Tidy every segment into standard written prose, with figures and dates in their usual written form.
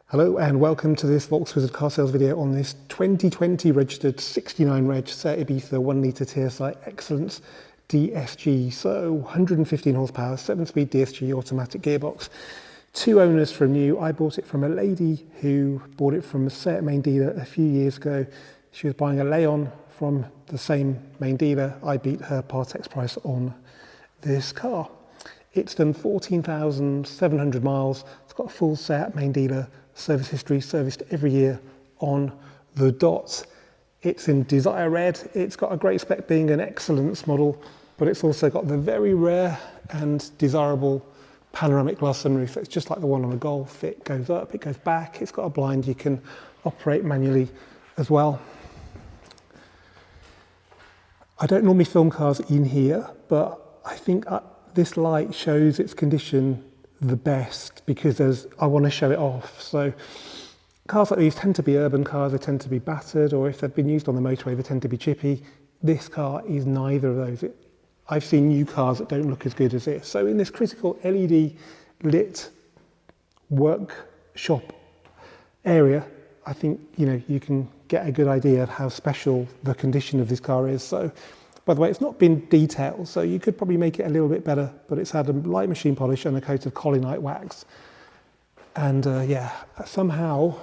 Hello and welcome to this Volkswagen car sales video on this 2020 registered 69 reg Seat Ibiza 1 litre TSI Excellence DSG. So 115 horsepower, 7-speed DSG automatic gearbox. Two owners from new. I bought it from a lady who bought it from a Seat main dealer a few years ago. She was buying a Leon from the same main dealer. I beat her Partex price on this car. It's done 14,700 miles. It's got a full Seat main dealer service history, serviced every year on the dot. It's in Desire Red. It's got a great spec being an Excellence model, but it's also got the very rare and desirable panoramic glass sunroof. So it's just like the one on the Golf. It goes up, it goes back. It's got a blind you can operate manually as well. I don't normally film cars in here, but I think this light shows its condition the best because I want to show it off. So cars like these tend to be urban cars, they tend to be battered, or if they've been used on the motorway, they tend to be chippy. This car is neither of those. I've seen new cars that don't look as good as this. So in this critical LED lit workshop area, I think you can get a good idea of how special the condition of this car is. So, by the way, it's not been detailed, so you could probably make it a little bit better, but it's had a light machine polish and a coat of Collinite wax. And yeah, somehow,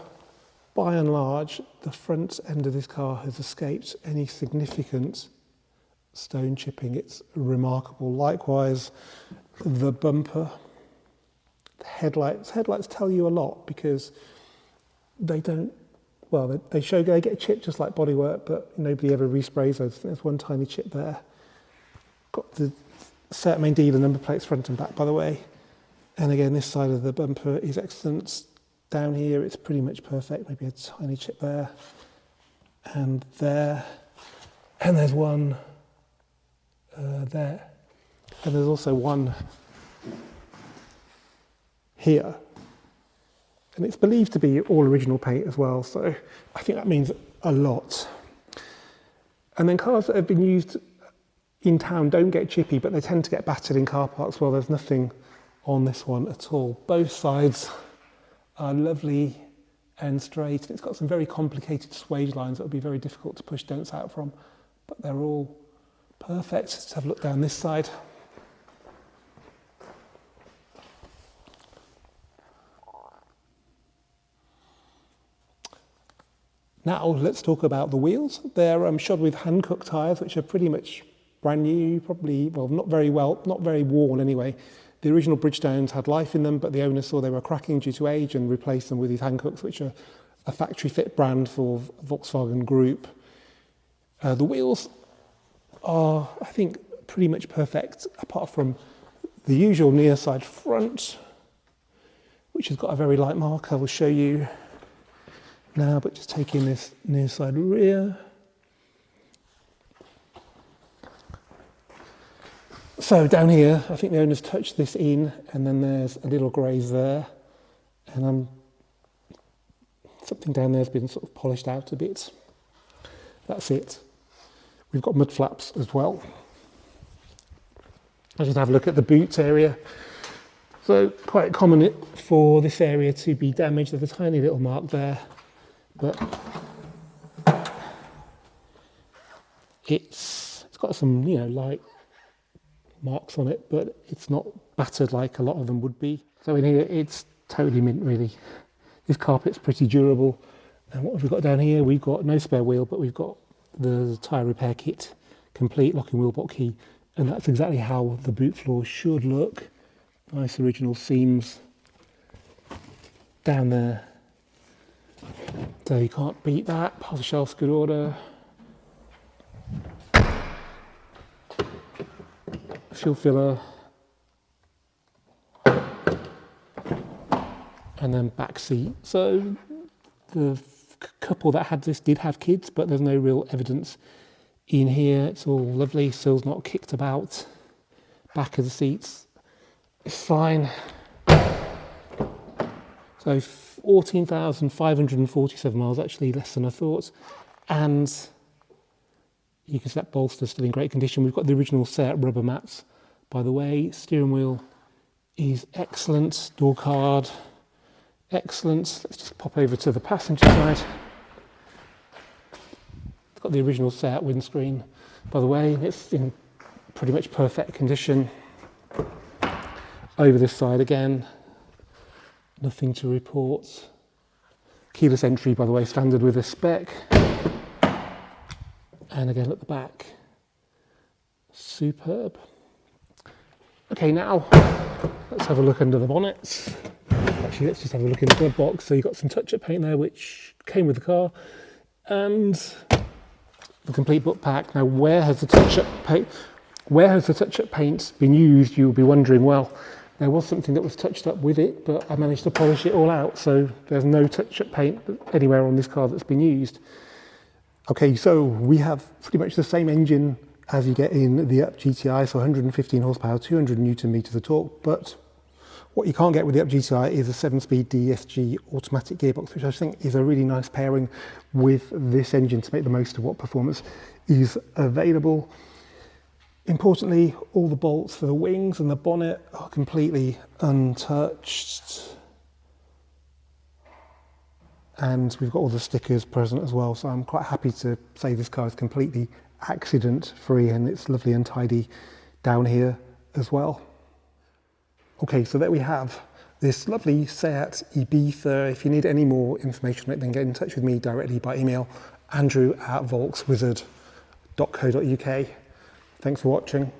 by and large, the front end of this car has escaped any significant stone chipping. It's remarkable. Likewise, the bumper, the headlights tell you a lot because they don't, well, they get chipped just like bodywork, but nobody ever resprays those. There's one tiny chip there. Got the Seat main dealer number plates front and back, by the way. And again, this side of the bumper is excellent. Down here, it's pretty much perfect. Maybe a tiny chip there and there. And there's one there. And there's also one here. And it's believed to be all original paint as well, so I think that means a lot. And then cars that have been used in town don't get chippy, but they tend to get battered in car parks. Well, there's nothing on this one at all. Both sides are lovely and straight. It's got some very complicated swage lines that would be very difficult to push dents out from, but they're all perfect. Let's have a look down this side. Now let's talk about the wheels. They're shod with Hankook tyres, which are pretty much brand new, probably, well, not very worn anyway. The original Bridgestones had life in them, but the owner saw they were cracking due to age and replaced them with these Hankooks, which are a factory fit brand for Volkswagen Group. The wheels are, I think, pretty much perfect, apart from the usual near side front, which has got a very light mark. I will show you now, but just taking this near side rear. So down here, I think the owner's touched this in, and then there's a little graze there, and something down there has been sort of polished out a bit. That's it. We've got mud flaps as well. I just have a look at the boot area. So quite common for this area to be damaged. There's a tiny little mark there. But it's got some, light marks on it, but it's not battered like a lot of them would be. So in here, it's totally mint, really. This carpet's pretty durable. And what have we got down here? We've got no spare wheel, but we've got the tyre repair kit, complete locking wheel box key, and that's exactly how the boot floor should look. Nice original seams down there. So you can't beat that. Pile the shelves, good order. Fuel filler. And then back seat. So the couple that had this did have kids, but there's no real evidence in here. It's all lovely, sills not kicked about. Back of the seats is fine. So 14,547 miles, actually less than I thought. And you can see that bolster still in great condition. We've got the original Seat rubber mats, by the way. Steering wheel is excellent. Door card, Excellent. Let's just pop over to the passenger side. It's got the original Seat windscreen, by the way. It's in pretty much perfect condition. Over this side again, nothing to report. Keyless entry, by the way, standard with a spec. And again at the back, superb. Okay, now let's have a look under the bonnet. Actually, let's just have a look in the glove box. So you've got some touch-up paint there, which came with the car, and the complete book pack. Now, where has the touch-up paint been used? You'll be wondering. Well, there was something that was touched up with it, but I managed to polish it all out, so there's no touch-up paint anywhere on this car that's been used. Okay, so we have pretty much the same engine as you get in the Up GTI, so 115 horsepower, 200 Newton meters of torque, but what you can't get with the Up GTI is a 7-speed DSG automatic gearbox, which I think is a really nice pairing with this engine to make the most of what performance is available. Importantly, all the bolts for the wings and the bonnet are completely untouched. And we've got all the stickers present as well, so I'm quite happy to say this car is completely accident free, and it's lovely and tidy down here as well. Okay, so there we have this lovely Seat Ibiza. If you need any more information on it, then get in touch with me directly by email, andrew@volkswizard.co.uk. Thanks for watching.